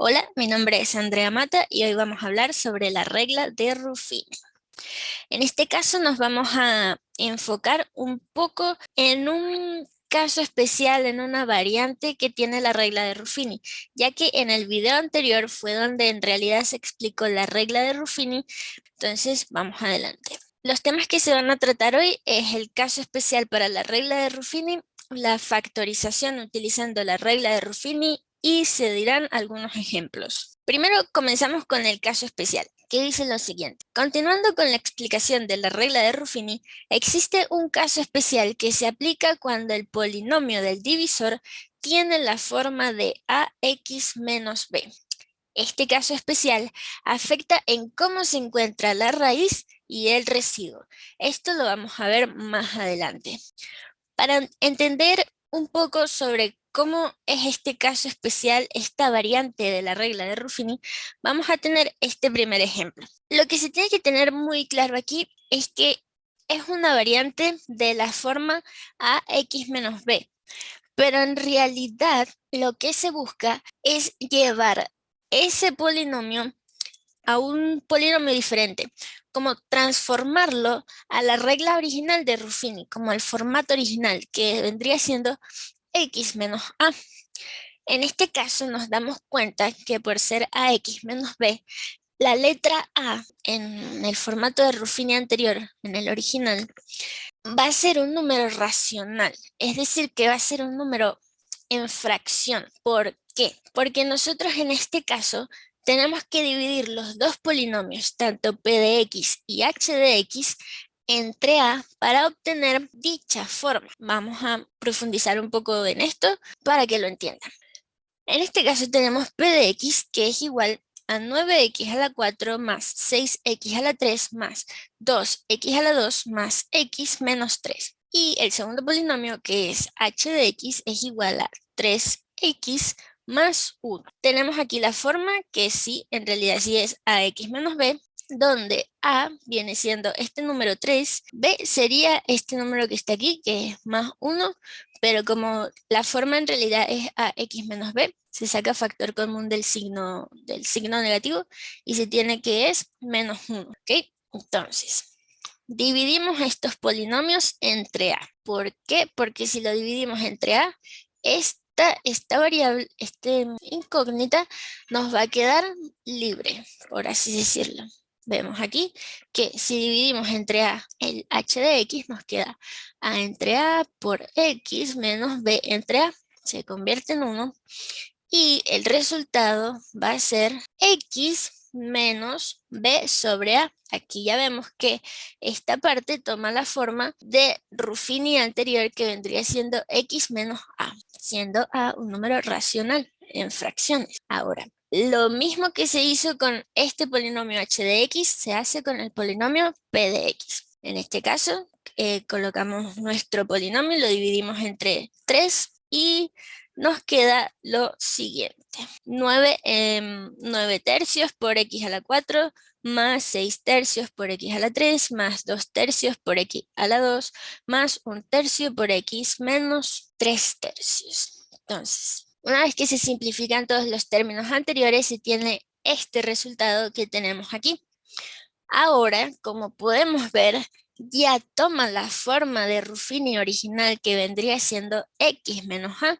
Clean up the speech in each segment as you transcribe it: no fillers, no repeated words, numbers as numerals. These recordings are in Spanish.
Hola, mi nombre es Andrea Mata y hoy vamos a hablar sobre la regla de Ruffini. En este caso nos vamos a enfocar un poco en un caso especial, en una variante que tiene la regla de Ruffini, ya que en el video anterior fue donde en realidad se explicó la regla de Ruffini. Entonces vamos adelante. Los temas que se van a tratar hoy es el caso especial para la regla de Ruffini, la factorización utilizando la regla de Ruffini y se dirán algunos ejemplos. Primero comenzamos con el caso especial, que dice lo siguiente. Continuando con la explicación de la regla de Ruffini, existe un caso especial que se aplica cuando el polinomio del divisor tiene la forma de ax menos b. Este caso especial afecta en cómo se encuentra la raíz y el residuo. Esto lo vamos a ver más adelante. Para entender un poco sobre cómo es este caso especial, esta variante de la regla de Ruffini, vamos a tener este primer ejemplo. Lo que se tiene que tener muy claro aquí es que es una variante de la forma ax menos b, pero en realidad lo que se busca es llevar ese polinomio a un polinomio diferente, como transformarlo a la regla original de Ruffini, como el formato original, que vendría siendo x menos a. En este caso nos damos cuenta que por ser ax menos b, la letra a en el formato de Ruffini anterior, en el original, va a ser un número racional, es decir, que va a ser un número en fracción. ¿Por qué? Porque nosotros en este caso tenemos que dividir los dos polinomios, tanto p de x y h de x, entre a para obtener dicha forma. Vamos a profundizar un poco en esto para que lo entiendan. En este caso tenemos p de x, que es igual a 9x a la 4 más 6x a la 3 más 2x a la 2 más x menos 3. Y el segundo polinomio, que es h de x, es igual a 3x más 1. Tenemos aquí la forma que sí, en realidad sí es ax menos b, donde a viene siendo este número 3, b sería este número que está aquí, que es más 1, pero como la forma en realidad es ax menos b, se saca factor común del signo negativo y se tiene que es menos 1, ¿ok? Entonces, dividimos estos polinomios entre a. ¿Por qué? Porque si lo dividimos entre a, esta variable, incógnita, nos va a quedar libre, por así decirlo. Vemos aquí que si dividimos entre a el h de x, nos queda a entre a por x menos b entre a. Se convierte en 1 y el resultado va a ser x menos b sobre a. Aquí ya vemos que esta parte toma la forma de Ruffini anterior, que vendría siendo x menos a, siendo a un número racional en fracciones. Ahora, lo mismo que se hizo con este polinomio h de x, se hace con el polinomio p de x. En este caso, colocamos nuestro polinomio, lo dividimos entre 3 y nos queda lo siguiente. 9 tercios por x a la 4 más 6 tercios por x a la 3 más 2 tercios por x a la 2 más 1 tercio por x menos 3 tercios. Entonces, una vez que se simplifican todos los términos anteriores, se tiene este resultado que tenemos aquí. Ahora, como podemos ver, ya toma la forma de Ruffini original, que vendría siendo x menos a.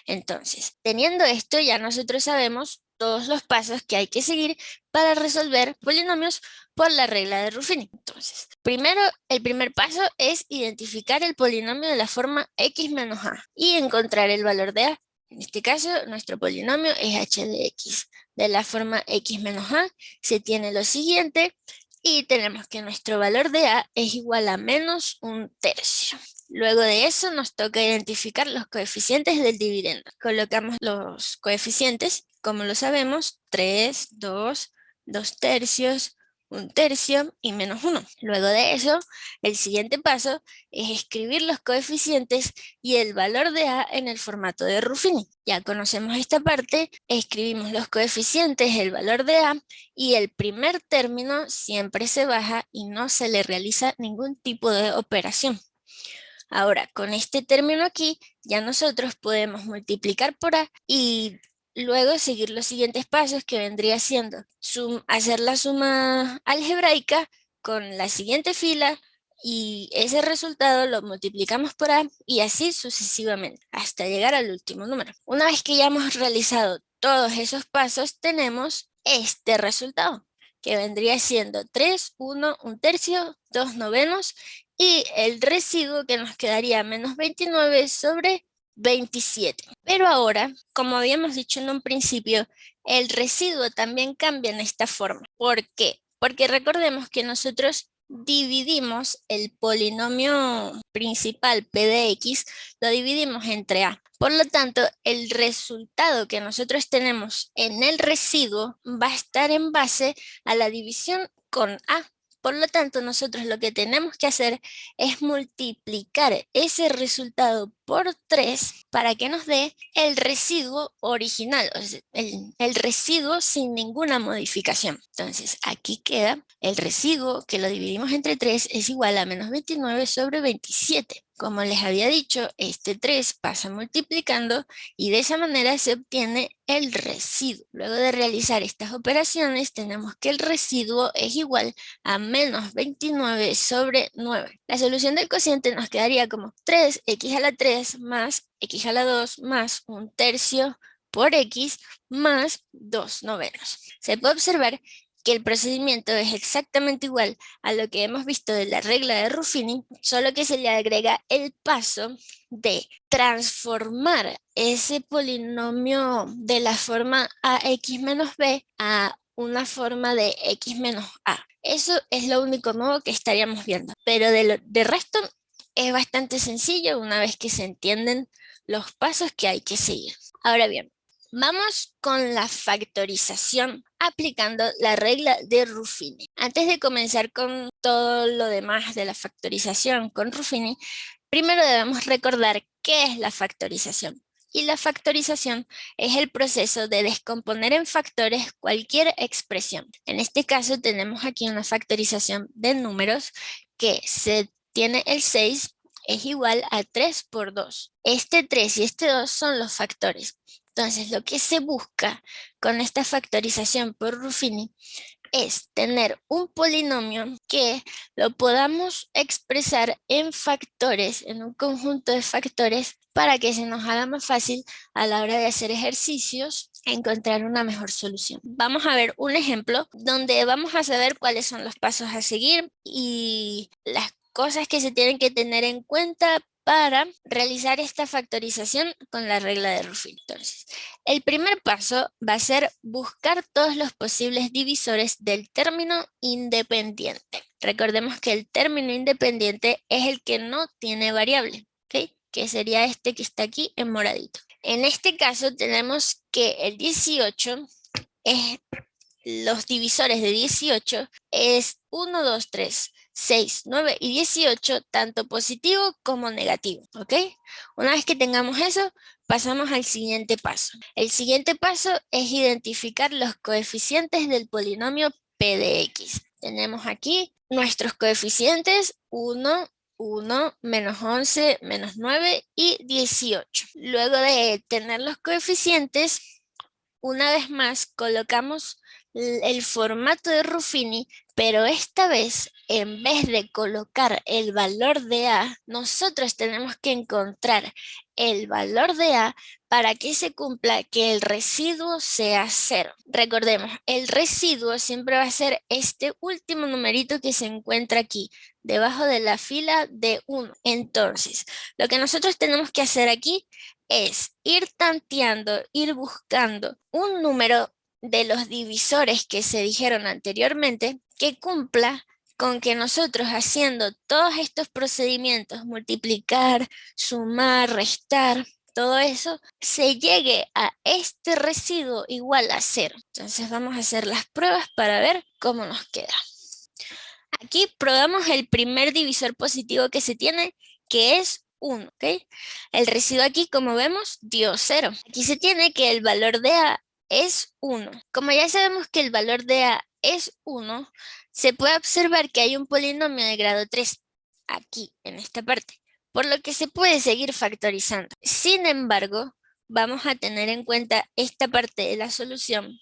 Entonces, teniendo esto, ya nosotros sabemos todos los pasos que hay que seguir para resolver polinomios por la regla de Ruffini. Entonces, primero, el primer paso es identificar el polinomio de la forma x menos a y encontrar el valor de a. En este caso, nuestro polinomio es h de x. De la forma x menos a se tiene lo siguiente y tenemos que nuestro valor de a es igual a menos 1 tercio. Luego de eso nos toca identificar los coeficientes del dividendo. Colocamos los coeficientes, como lo sabemos, 3, 2, 2 tercios, 1 tercio y menos 1. Luego de eso, el siguiente paso es escribir los coeficientes y el valor de a en el formato de Ruffini. Ya conocemos esta parte, escribimos los coeficientes, el valor de a, y el primer término siempre se baja y no se le realiza ningún tipo de operación. Ahora, con este término aquí, ya nosotros podemos multiplicar por a y luego seguir los siguientes pasos que vendría siendo hacer la suma algebraica con la siguiente fila y ese resultado lo multiplicamos por A y así sucesivamente hasta llegar al último número. Una vez que ya hemos realizado todos esos pasos, tenemos este resultado que vendría siendo 3, 1, un tercio, 2 novenos y el residuo que nos quedaría menos 29 sobre 27. Pero ahora, como habíamos dicho en un principio, el residuo también cambia en esta forma. ¿Por qué? Porque recordemos que nosotros dividimos el polinomio principal P de X, lo dividimos entre A. Por lo tanto, el resultado que nosotros tenemos en el residuo va a estar en base a la división con A. Por lo tanto, nosotros lo que tenemos que hacer es multiplicar ese resultado por 3 para que nos dé el residuo original, o sea, el residuo sin ninguna modificación. Entonces, aquí queda el residuo que lo dividimos entre 3 es igual a menos 29 sobre 27. Como les había dicho, este 3 pasa multiplicando y de esa manera se obtiene el residuo. Luego de realizar estas operaciones, tenemos que el residuo es igual a menos 29 sobre 9. La solución del cociente nos quedaría como 3x a la 3 más x a la 2 más un tercio por x más 2 novenos. Se puede observar que el procedimiento es exactamente igual a lo que hemos visto de la regla de Ruffini, solo que se le agrega el paso de transformar ese polinomio de la forma ax menos b a una forma de x menos a. Eso es lo único nuevo que estaríamos viendo, pero de resto es bastante sencillo una vez que se entienden los pasos que hay que seguir. Ahora bien, vamos con la factorización aplicando la regla de Ruffini. Antes de comenzar con todo lo demás de la factorización con Ruffini, primero debemos recordar qué es la factorización. Y la factorización es el proceso de descomponer en factores cualquier expresión. En este caso tenemos aquí una factorización de números que se tiene el 6 es igual a 3 por 2. Este 3 y este 2 son los factores. Entonces, lo que se busca con esta factorización por Ruffini es tener un polinomio que lo podamos expresar en factores, en un conjunto de factores, para que se nos haga más fácil a la hora de hacer ejercicios encontrar una mejor solución. Vamos a ver un ejemplo donde vamos a saber cuáles son los pasos a seguir y las cosas que se tienen que tener en cuenta para realizar esta factorización con la regla de Ruffini. Entonces, el primer paso va a ser buscar todos los posibles divisores del término independiente. Recordemos que el término independiente es el que no tiene variable, ¿ok? Que sería este que está aquí en moradito. En este caso tenemos que el 18 es los divisores de 18 es 1, 2, 3, 6, 9 y 18, tanto positivo como negativo, ¿ok? Una vez que tengamos eso, pasamos al siguiente paso. El siguiente paso es identificar los coeficientes del polinomio P de X. Tenemos aquí nuestros coeficientes 1, 1, menos 11, menos 9 y 18. Luego de tener los coeficientes, una vez más colocamos el formato de Ruffini, pero esta vez en vez de colocar el valor de A, nosotros tenemos que encontrar el valor de A para que se cumpla que el residuo sea 0. Recordemos, el residuo siempre va a ser este último numerito que se encuentra aquí, debajo de la fila de 1. Entonces, lo que nosotros tenemos que hacer aquí es ir tanteando, ir buscando un número de los divisores que se dijeron anteriormente que cumpla con que nosotros haciendo todos estos procedimientos, multiplicar, sumar, restar, todo eso, se llegue a este residuo igual a 0. Entonces vamos a hacer las pruebas para ver cómo nos queda. Aquí probamos el primer divisor positivo que se tiene, que es 1, ¿ok? El residuo aquí, como vemos, dio 0. Aquí se tiene que el valor de A es 1. Como ya sabemos que el valor de A es 1, se puede observar que hay un polinomio de grado 3 aquí, en esta parte, por lo que se puede seguir factorizando. Sin embargo, vamos a tener en cuenta esta parte de la solución.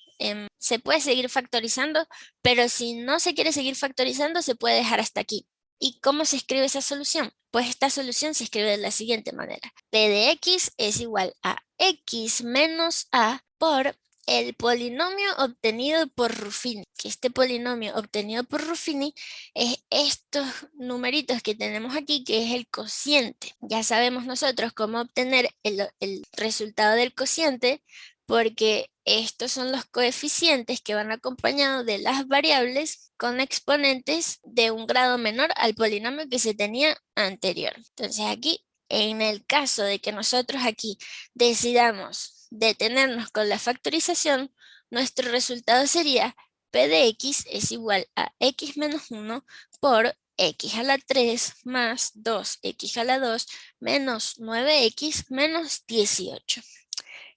Se puede seguir factorizando, pero si no se quiere seguir factorizando, se puede dejar hasta aquí. ¿Y cómo se escribe esa solución? Pues esta solución se escribe de la siguiente manera. P de x es igual a x menos a por el polinomio obtenido por Ruffini. Que este polinomio obtenido por Ruffini es estos numeritos que tenemos aquí, que es el cociente. Ya sabemos nosotros cómo obtener el resultado del cociente, porque estos son los coeficientes que van acompañados de las variables con exponentes de un grado menor al polinomio que se tenía anterior. Entonces aquí, en el caso de que nosotros aquí decidamos detenernos con la factorización, nuestro resultado sería P de x es igual a x menos 1 por x a la 3 más 2x a la 2 menos 9x menos 18.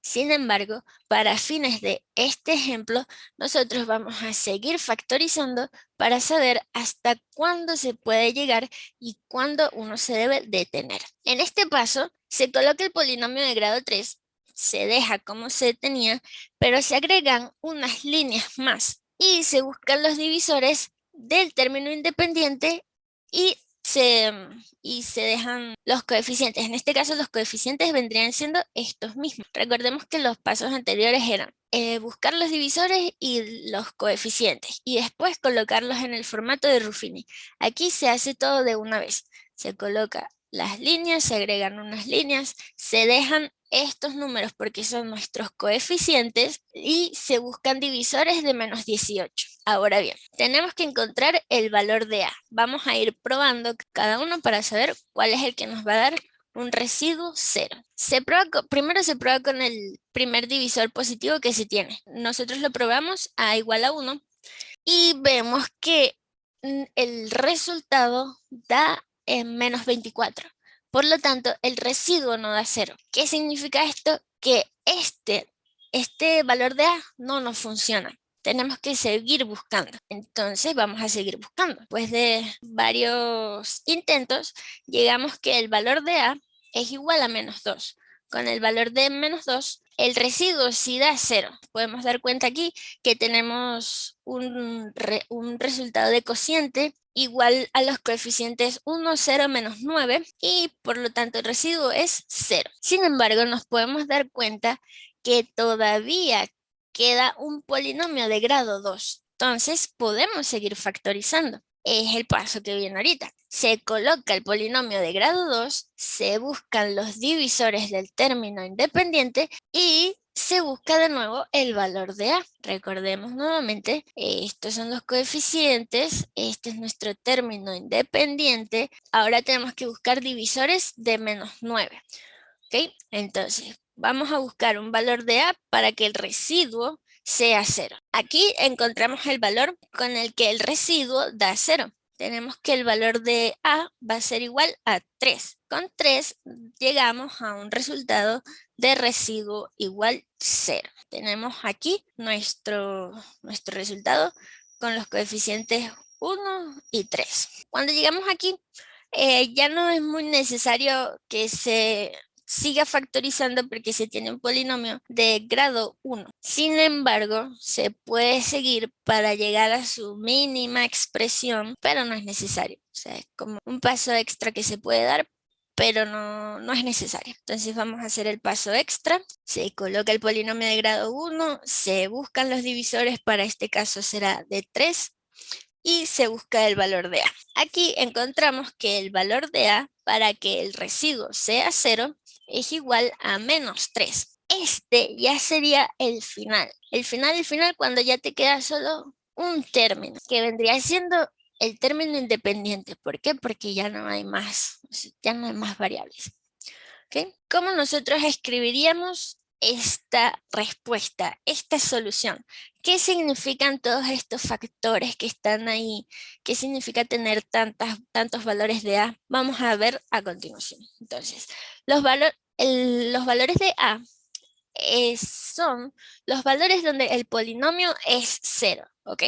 Sin embargo, para fines de este ejemplo, nosotros vamos a seguir factorizando para saber hasta cuándo se puede llegar y cuándo uno se debe detener. En este paso, se coloca el polinomio de grado 3, se deja como se tenía, pero se agregan unas líneas más y se buscan los divisores del término independiente y se dejan los coeficientes. En este caso, los coeficientes vendrían siendo estos mismos. Recordemos que los pasos anteriores eran buscar los divisores y los coeficientes y después colocarlos en el formato de Ruffini. Aquí se hace todo de una vez. Se coloca las líneas, se agregan unas líneas, se dejan estos números porque son nuestros coeficientes y se buscan divisores de menos 18. Ahora bien, tenemos que encontrar el valor de A. Vamos a ir probando cada uno para saber cuál es el que nos va a dar un residuo 0. Primero se prueba con el primer divisor positivo que se tiene. Nosotros lo probamos A igual a 1 y vemos que el resultado da menos 24. Por lo tanto, el residuo no da 0. ¿Qué significa esto? Que este valor de A no nos funciona. Tenemos que seguir buscando. Entonces vamos a seguir buscando. Después de varios intentos, llegamos que el valor de A es igual a menos 2. Con el valor de menos 2, el residuo sí da 0. Podemos dar cuenta aquí que tenemos un resultado de cociente igual a los coeficientes 1, 0, menos 9 y por lo tanto el residuo es 0. Sin embargo, nos podemos dar cuenta que todavía queda un polinomio de grado 2. Entonces podemos seguir factorizando. Es el paso que viene ahorita. Se coloca el polinomio de grado 2, se buscan los divisores del término independiente y se busca de nuevo el valor de A. Recordemos nuevamente, estos son los coeficientes, este es nuestro término independiente. Ahora tenemos que buscar divisores de menos 9. ¿Ok? Entonces, vamos a buscar un valor de A para que el residuo sea 0. Aquí encontramos el valor con el que el residuo da 0. Tenemos que el valor de A va a ser igual a 3. Con 3 llegamos a un resultado de residuo igual 0. Tenemos aquí nuestro resultado con los coeficientes 1 y 3. Cuando llegamos aquí, ya no es muy necesario que se siga factorizando porque se tiene un polinomio de grado 1. Sin embargo, se puede seguir para llegar a su mínima expresión, pero no es necesario. O sea, es como un paso extra que se puede dar, pero no es necesario. Entonces vamos a hacer el paso extra. Se coloca el polinomio de grado 1, se buscan los divisores, para este caso será de 3, y se busca el valor de A. Aquí encontramos que el valor de A para que el residuo sea 0 es igual a menos 3. Este ya sería el final. El final cuando ya te queda solo un término, que vendría siendo el término independiente. ¿Por qué? Porque ya no hay más variables. ¿Okay? ¿Cómo nosotros escribiríamos esta respuesta, esta solución? ¿Qué significan todos estos factores que están ahí? ¿Qué significa tener tantos valores de A? Vamos a ver a continuación. Entonces, los valores de A son los valores donde el polinomio es 0, ¿ok?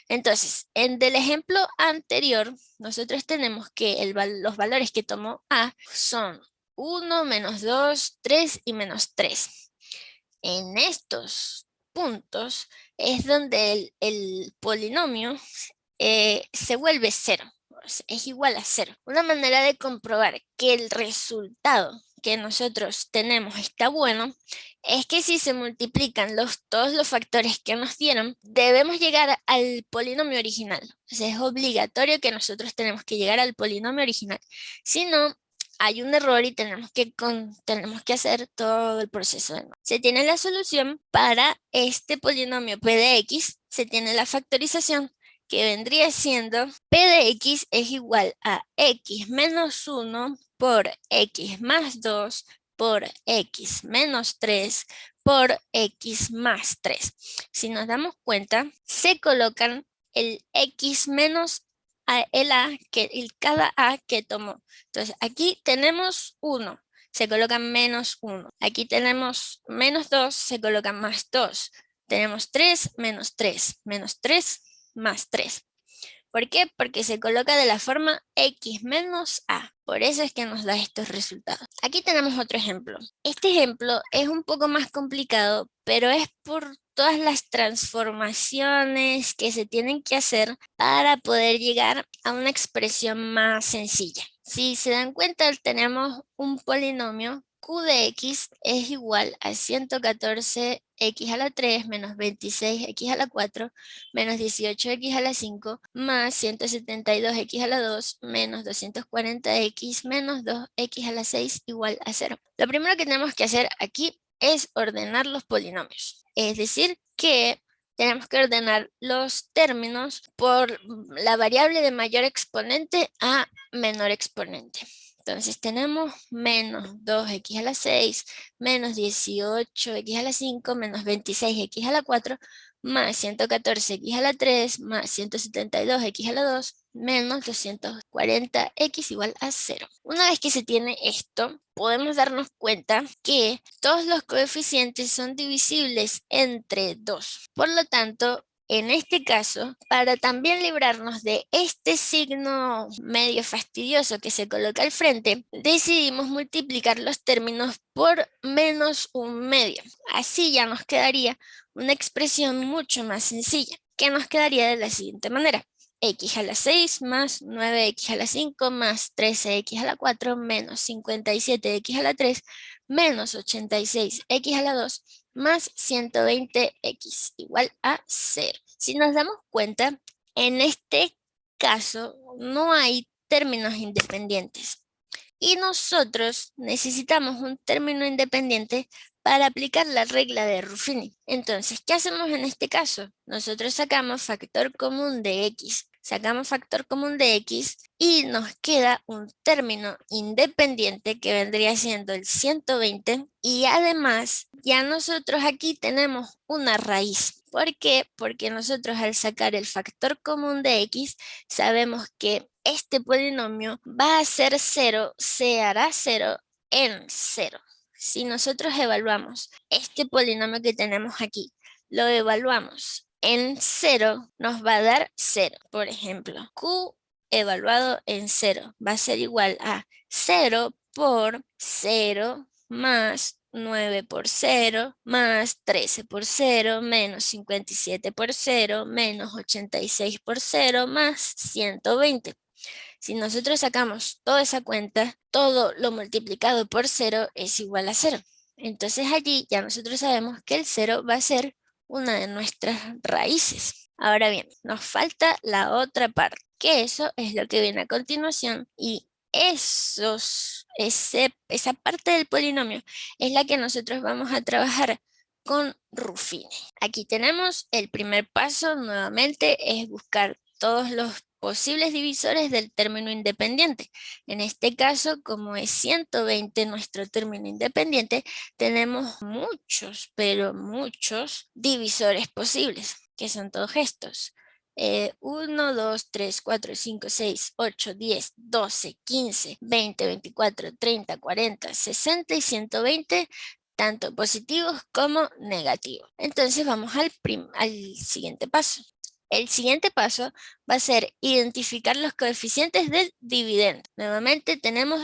Entonces, del ejemplo anterior, nosotros tenemos que los valores que tomó A son 1, menos 2, 3 y menos 3. En estos puntos es donde el polinomio se vuelve cero, o sea, es igual a cero. Una manera de comprobar que el resultado que nosotros tenemos está bueno es que si se multiplican todos los factores que nos dieron, debemos llegar al polinomio original. O sea, es obligatorio que nosotros tenemos que llegar al polinomio original. Si no, hay un error y tenemos que hacer todo el proceso de nuevo. Se tiene la solución para este polinomio p de x, se tiene la factorización, que vendría siendo p de x es igual a x menos 1 por x más 2 por x menos 3 por x más 3. Si nos damos cuenta, se colocan el x menos cada a que tomó. Entonces, aquí tenemos 1, se coloca menos 1. Aquí tenemos menos 2, se coloca más 2. Tenemos 3, menos 3, menos 3, más 3. ¿Por qué? Porque se coloca de la forma x menos a. Por eso es que nos da estos resultados. Aquí tenemos otro ejemplo. Este ejemplo es un poco más complicado, pero es por todas las transformaciones que se tienen que hacer para poder llegar a una expresión más sencilla. Si se dan cuenta, tenemos un polinomio q de x es igual a 114 x a la 3 menos 26 x a la 4 menos 18 x a la 5 más 172 x a la 2 menos 240 x menos 2 x a la 6 igual a 0. Lo primero que tenemos que hacer aquí es ordenar los polinomios. Es decir, que tenemos que ordenar los términos por la variable de mayor exponente a menor exponente. Entonces tenemos menos 2x a la 6, menos 18x a la 5, menos 26x a la 4, más 114x a la 3, más 172x a la 2, menos 240x igual a 0. Una vez que se tiene esto, podemos darnos cuenta que todos los coeficientes son divisibles entre 2. Por lo tanto, en este caso, para también librarnos de este signo medio fastidioso que se coloca al frente, decidimos multiplicar los términos por menos un medio. Así ya nos quedaría una expresión mucho más sencilla, que nos quedaría de la siguiente manera. X a la 6 más 9x a la 5 más 13x a la 4 menos 57x a la 3 menos 86x a la 2 más 120x igual a 0. Si nos damos cuenta, en este caso no hay términos independientes y nosotros necesitamos un término independiente para aplicar la regla de Ruffini. Entonces, ¿qué hacemos en este caso? Nosotros sacamos factor común de x. Sacamos factor común de x y nos queda un término independiente que vendría siendo el 120 y además ya nosotros aquí tenemos una raíz. ¿Por qué? Porque nosotros al sacar el factor común de x sabemos que este polinomio va a ser 0, se hará 0 en 0. Si nosotros evaluamos este polinomio que tenemos aquí, lo evaluamos en 0, nos va a dar 0. Por ejemplo, q evaluado en 0 va a ser igual a 0 por 0 más 9 por 0 más 13 por 0 menos 57 por 0 menos 86 por 0 más 120. Si nosotros sacamos toda esa cuenta, todo lo multiplicado por 0 es igual a 0. Entonces allí ya nosotros sabemos que el 0 va a ser una de nuestras raíces. Ahora bien, nos falta la otra parte, que eso es lo que viene a continuación y esa parte del polinomio es la que nosotros vamos a trabajar con Ruffini. Aquí tenemos el primer paso, nuevamente, es buscar todos los posibles divisores del término independiente. En este caso, como es 120 nuestro término independiente, tenemos muchos, pero muchos divisores posibles, que son todos estos. 1, 2, 3, 4, 5, 6, 8, 10, 12, 15, 20, 24, 30, 40, 60 y 120, tanto positivos como negativos. Entonces vamos al siguiente paso. El siguiente paso va a ser identificar los coeficientes del dividendo. Nuevamente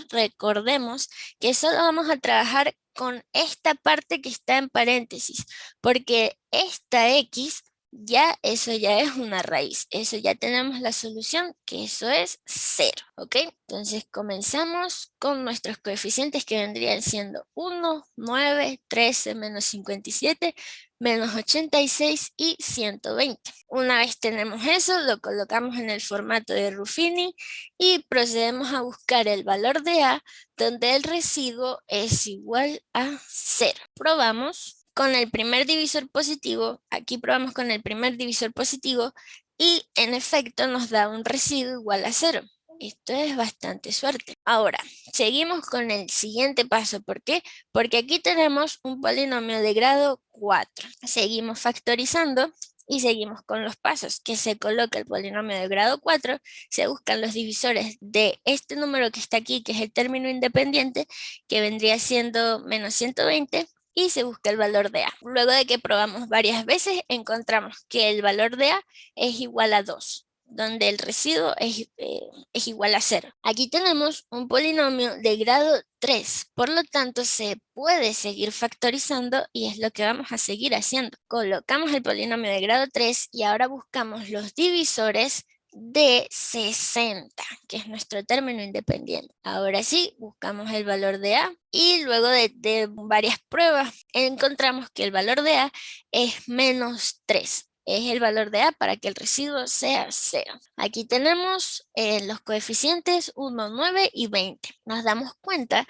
recordemos que solo vamos a trabajar con esta parte que está en paréntesis, porque esta x ya, eso ya es una raíz, eso ya tenemos la solución, que eso es 0, ¿ok? Entonces comenzamos con nuestros coeficientes que vendrían siendo 1, 9, 13, menos 57, menos 86 y 120. Una vez tenemos eso, lo colocamos en el formato de Ruffini y procedemos a buscar el valor de A, donde el residuo es igual a 0. Probamos con el primer divisor positivo, aquí probamos con el primer divisor positivo y en efecto nos da un residuo igual a 0. Esto es bastante suerte. Ahora, seguimos con el siguiente paso. ¿Por qué? Porque aquí tenemos un polinomio de grado 4. Seguimos factorizando y seguimos con los pasos, que se coloca el polinomio de grado 4, se buscan los divisores de este número que está aquí, que es el término independiente, que vendría siendo menos 120, y se busca el valor de A. Luego de que probamos varias veces, encontramos que el valor de A es igual a 2, donde el residuo es igual a 0. Aquí tenemos un polinomio de grado 3, por lo tanto se puede seguir factorizando y es lo que vamos a seguir haciendo. Colocamos el polinomio de grado 3 y ahora buscamos los divisores de 60, que es nuestro término independiente. Ahora sí, buscamos el valor de A y luego de varias pruebas encontramos que el valor de A es menos 3. Es el valor de A para que el residuo sea 0. Aquí tenemos los coeficientes 1, 9 y 20. Nos damos cuenta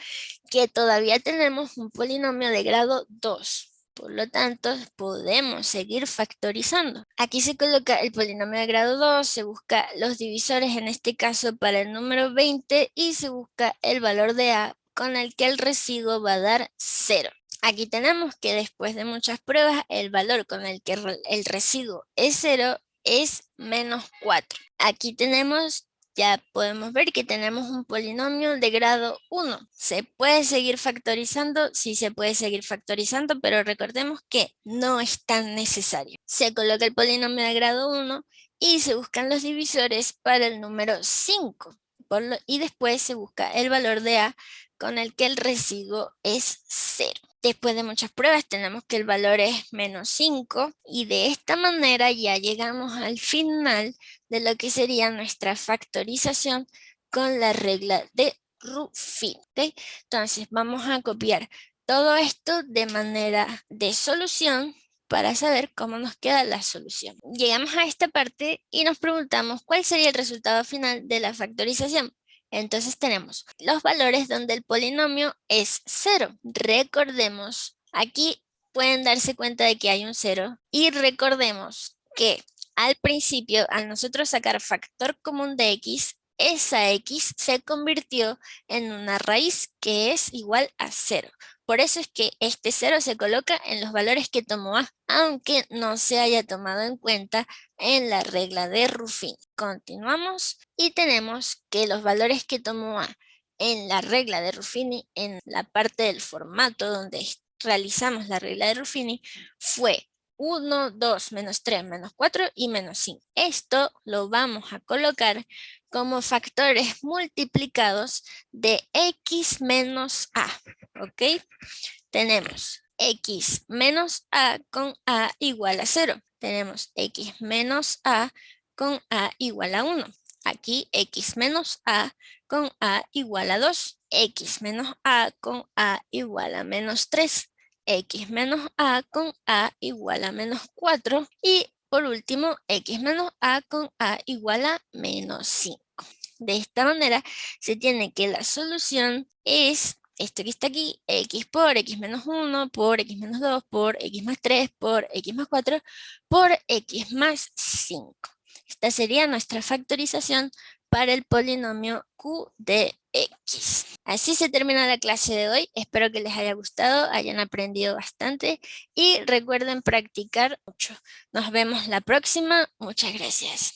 que todavía tenemos un polinomio de grado 2. Por lo tanto, podemos seguir factorizando. Aquí se coloca el polinomio de grado 2, se busca los divisores, en este caso para el número 20, y se busca el valor de A con el que el residuo va a dar 0. Aquí tenemos que después de muchas pruebas, el valor con el que el residuo es 0 es menos 4. Aquí tenemos, ya podemos ver que tenemos un polinomio de grado 1. ¿Se puede seguir factorizando? Sí, se puede seguir factorizando, pero recordemos que no es tan necesario. Se coloca el polinomio de grado 1 y se buscan los divisores para el número 5. Y después se busca el valor de A con el que el residuo es 0. Después de muchas pruebas tenemos que el valor es menos 5 y de esta manera ya llegamos al final de lo que sería nuestra factorización con la regla de Ruffin. ¿Okay? Entonces vamos a copiar todo esto de manera de solución para saber cómo nos queda la solución. Llegamos a esta parte y nos preguntamos cuál sería el resultado final de la factorización. Entonces tenemos los valores donde el polinomio es 0. Recordemos, aquí pueden darse cuenta de que hay un 0 y recordemos que al principio, al nosotros sacar factor común de x, esa x se convirtió en una raíz que es igual a 0. Por eso es que este 0 se coloca en los valores que tomó A, aunque no se haya tomado en cuenta en la regla de Ruffin. Continuamos y tenemos que los valores que tomó A en la regla de Ruffini, en la parte del formato donde realizamos la regla de Ruffini, fue 1, 2, menos 3, menos 4 y menos 5. Esto lo vamos a colocar como factores multiplicados de x menos a, ¿ok? Tenemos x menos a con a igual a 0. Tenemos x menos a con a igual a 1. Aquí x menos a con a igual a 2. X menos a con a igual a menos 3. X menos a con a igual a menos 4. Y por último, x menos a con a igual a menos 5. De esta manera se tiene que la solución es esto que está aquí, x por x menos 1, por x menos 2, por x más 3, por x más 4, por x más 5. Esta sería nuestra factorización para el polinomio q de x. Así se termina la clase de hoy. Espero que les haya gustado, hayan aprendido bastante y recuerden practicar mucho. Nos vemos la próxima. Muchas gracias.